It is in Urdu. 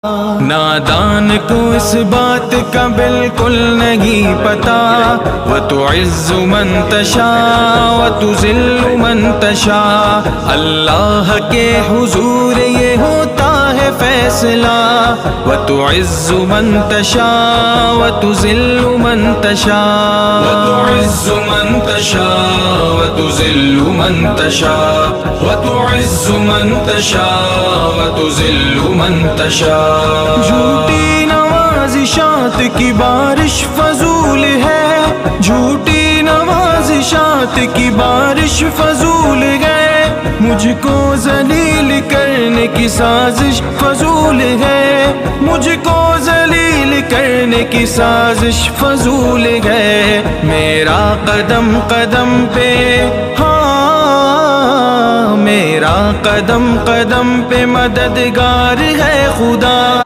نادان کو اس بات کا بالکل نہیں پتا، وَتُعِزُّ مَن تَشَاءُ وَتُذِلُّ مَن تَشَاءُ، اللہ کے حضور یہ ہوتا ہے فیصلہ، وَتُعِزُّ مَن تَشَاءُ وَتُذِلُّ مَن تَشَاءُ، وَتُعِزُّ مَن تَشَاءُ وَتُذِلُّ مَن تَشَاءُ، وَتُعِزُّ مَن تَشَاءُ وَتُذِلُّ مَن تَشَاءُ۔ جھوٹی نوازشات کی بارش فضول ہے، جھوٹی نوازشات کی بارش فضول ہے، مجھ کو ذلیل کرنے کی سازش فضول ہے، مجھ کو ذلیل کرنے کی سازش فضول ہے، میرا قدم قدم پہ میرا قدم قدم پہ مددگار ہے خدا۔